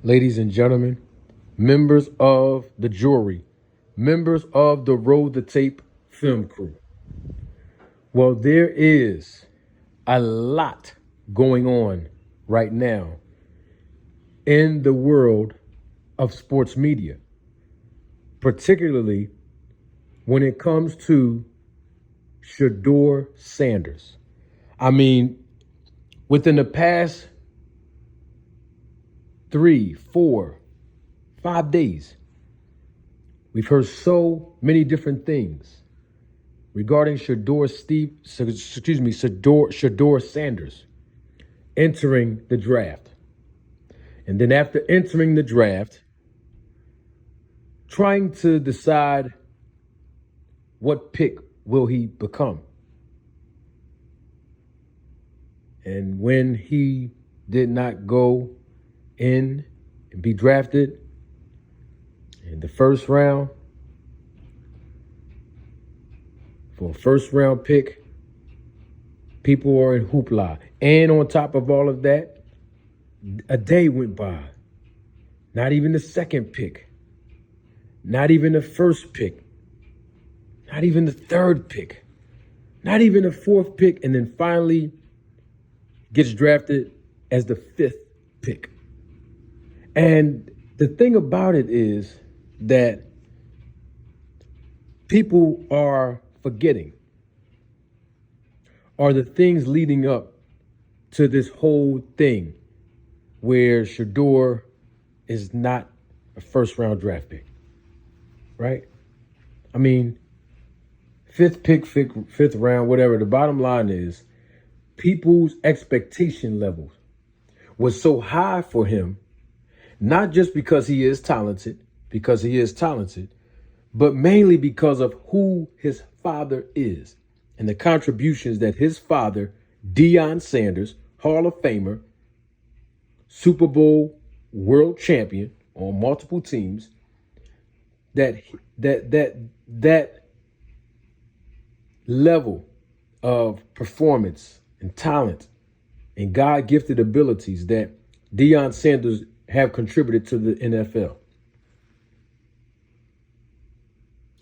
ladies and gentlemen, members of the jury, members of the Roll the Tape film crew. Well, there is a lot going on right now in the world of sports media, particularly when it comes to Shadeur Sanders. I mean, within the past 3, 4, 5 days, we've heard so many different things regarding Shadeur Sanders entering the draft. And then after entering the draft, trying to decide what pick will he become. And when he did not go in and be drafted in the first round for a first round pick, people are in hoopla. And on top of all of that, a day went by. Not even the second pick. Not even the first pick. Not even the third pick. Not even the fourth pick. And then finally gets drafted as the fifth pick. And the thing about it is that people are forgetting are the things leading up to this whole thing where Shadeur is not a first round draft pick, right? I mean, fifth pick, fifth round, whatever. The bottom line is people's expectation levels was so high for him, not just because he is talented, but mainly because of who his father is and the contributions that his father, Deion Sanders, Hall of Famer, Super Bowl world champion on multiple teams, that level of performance and talent and God-gifted abilities that Deion Sanders have contributed to the NFL.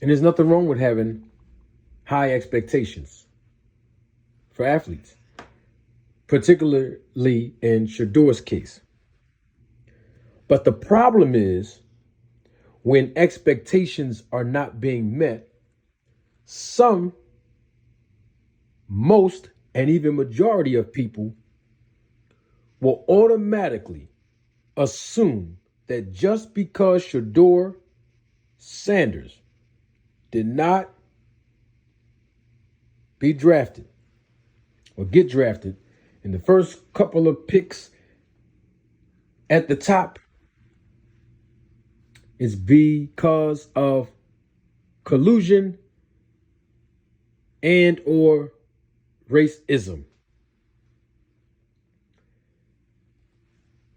And there's nothing wrong with having high expectations for athletes, particularly in Shadeur's case. But the problem is when expectations are not being met, most, and even majority of people will automatically assume that just because Shadeur Sanders did not be drafted or get drafted in the first couple of picks at the top is because of collusion and or racism.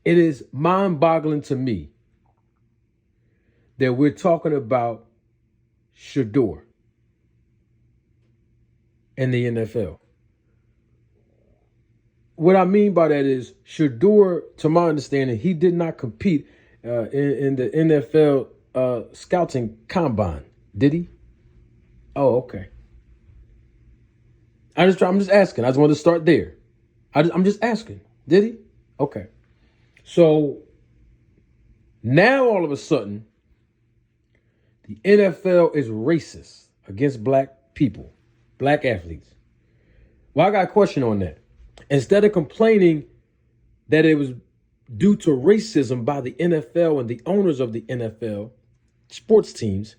It is mind-boggling to me that we're talking about Shadeur and the NFL. What I mean by that is Shadeur, to my understanding, he did not compete in the NFL scouting combine, did he? Oh, okay. I'm just asking. I just wanted to start there. I'm just asking. Did he? Okay. So now all of a sudden, the NFL is racist against black people, black athletes. Well, I got a question on that. Instead of complaining that it was due to racism by the NFL and the owners of the NFL sports teams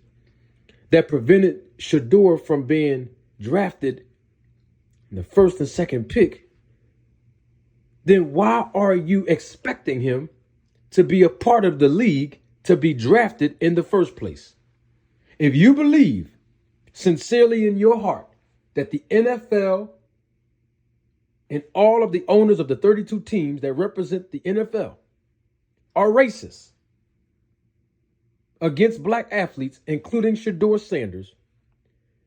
that prevented Shadeur from being drafted in the first and second pick, then why are you expecting him to be a part of the league to be drafted in the first place? If you believe sincerely in your heart that the NFL and all of the owners of the 32 teams that represent the NFL are racist against black athletes, including Shadeur Sanders,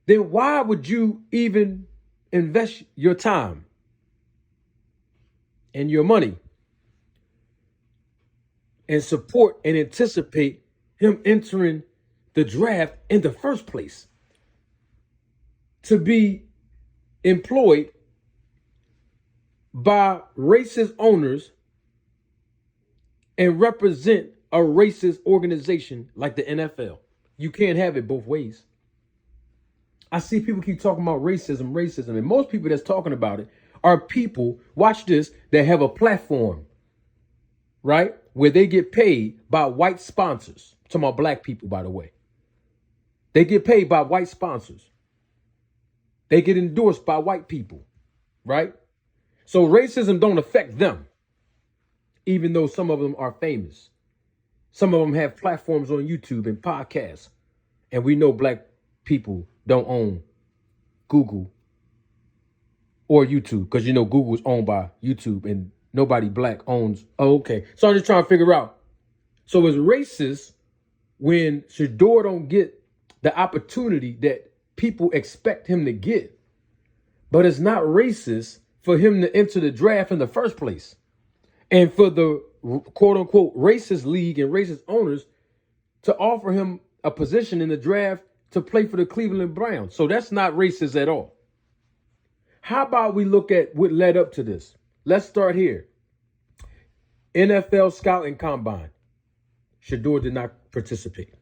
then why would you even invest your time and your money and support and anticipate him entering the draft in the first place to be employed by racist owners and represent a racist organization like the NFL. You can't have it both ways. I see people keep talking about racism, and most people that's talking about it are people, watch this, that have a platform, right? Where they get paid by white sponsors. I'm talking about black people, by the way. They get paid by white sponsors. They get endorsed by white people, right? So racism don't affect them, even though some of them are famous. Some of them have platforms on YouTube and podcasts. And we know black people don't own Google or YouTube, because you know Google is owned by YouTube and nobody black owns. Oh, okay. So I'm just trying to figure out. So it's racist when Shadeur don't get the opportunity that people expect him to get. But it's not racist for him to enter the draft in the first place. And for the quote unquote racist league and racist owners to offer him a position in the draft to play for the Cleveland Browns. So that's not racist at all. How about we look at what led up to this? Let's start here. NFL Scouting Combine. Shadeur did not participate.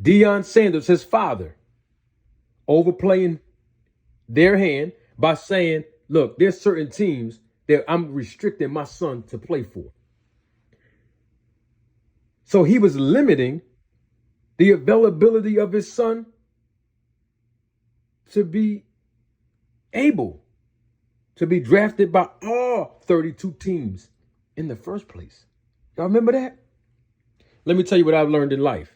Deion Sanders, his father, overplaying their hand by saying, look, there's certain teams that I'm restricting my son to play for. So he was limiting the availability of his son to be able to be drafted by all 32 teams in the first place. Y'all remember that? Let me tell you what I've learned in life.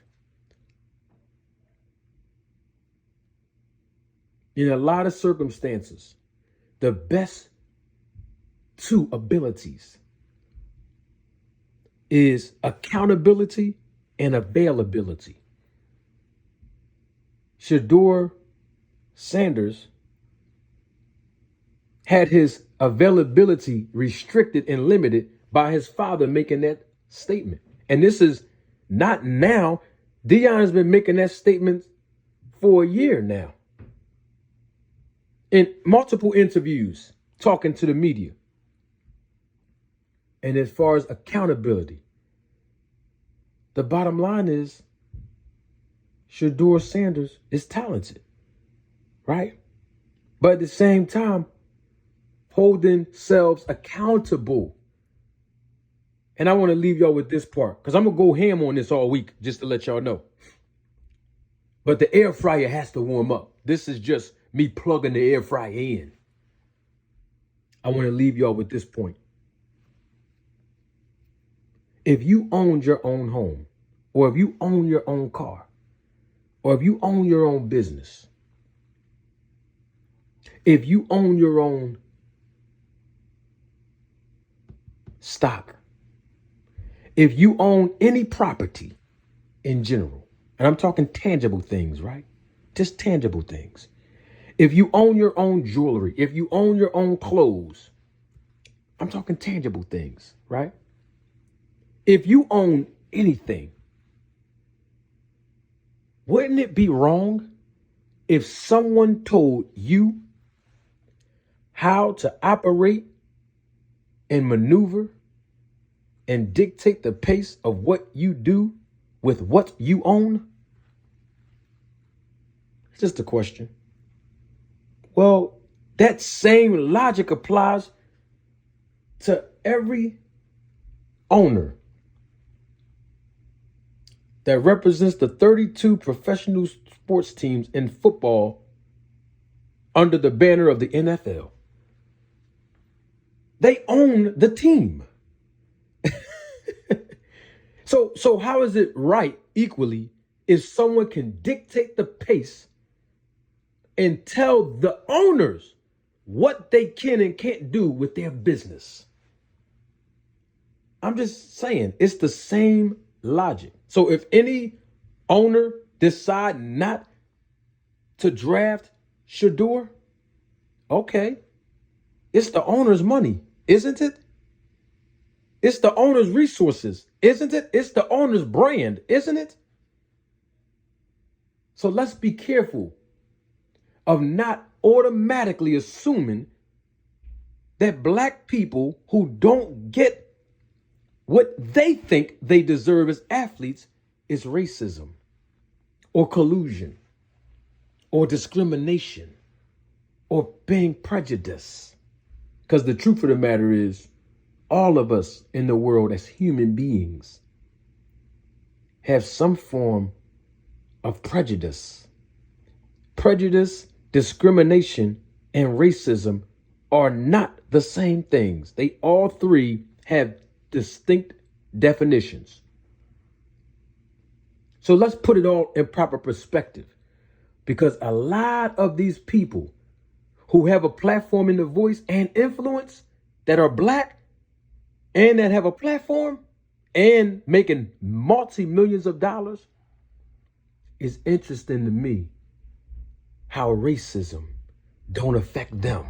In a lot of circumstances, the best two abilities is accountability and availability. Shadeur Sanders had his availability restricted and limited by his father making that statement. And this is not now. Deion has been making that statement for a year now. In multiple interviews, talking to the media. And as far as accountability, the bottom line is Shadeur Sanders is talented, right? But at the same time, holding themselves accountable. And I want to leave y'all with this part, because I'm going to go ham on this all week, just to let y'all know. But the air fryer has to warm up. This is just me plugging the air fryer in. I want to leave y'all with this point. If you owned your own home, or if you own your own car, or if you own your own business, if you own your own stock, if you own any property in general, and I'm talking tangible things, right? Just tangible things. If you own your own jewelry, if you own your own clothes, I'm talking tangible things, right? If you own anything, wouldn't it be wrong if someone told you how to operate and maneuver and dictate the pace of what you do with what you own? It's just a question. Well, that same logic applies to every owner that represents the 32 professional sports teams in football under the banner of the NFL. They own the team. So how is it right equally if someone can dictate the pace and tell the owners what they can and can't do with their business? I'm just saying, it's the same logic. So if any owner decide not to draft Shadeur, okay, it's the owner's money, isn't it? It's the owner's resources, isn't it? It's the owner's brand, isn't it? So let's be careful of not automatically assuming that black people who don't get what they think they deserve as athletes is racism or collusion or discrimination or being prejudiced. Because the truth of the matter is, all of us in the world as human beings have some form of prejudice. Prejudice, discrimination, and racism are not the same things. They all three have distinct definitions. So let's put it all in proper perspective, because a lot of these people who have a platform in the voice and influence that are black and that have a platform and making multi-millions of dollars, it's interesting to me how racism don't affect them.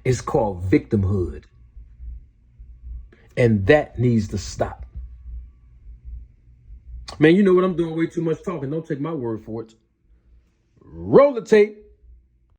It's called victimhood. And that needs to stop. Man, you know what? I'm doing way too much talking. Don't take my word for it. Roll the tape.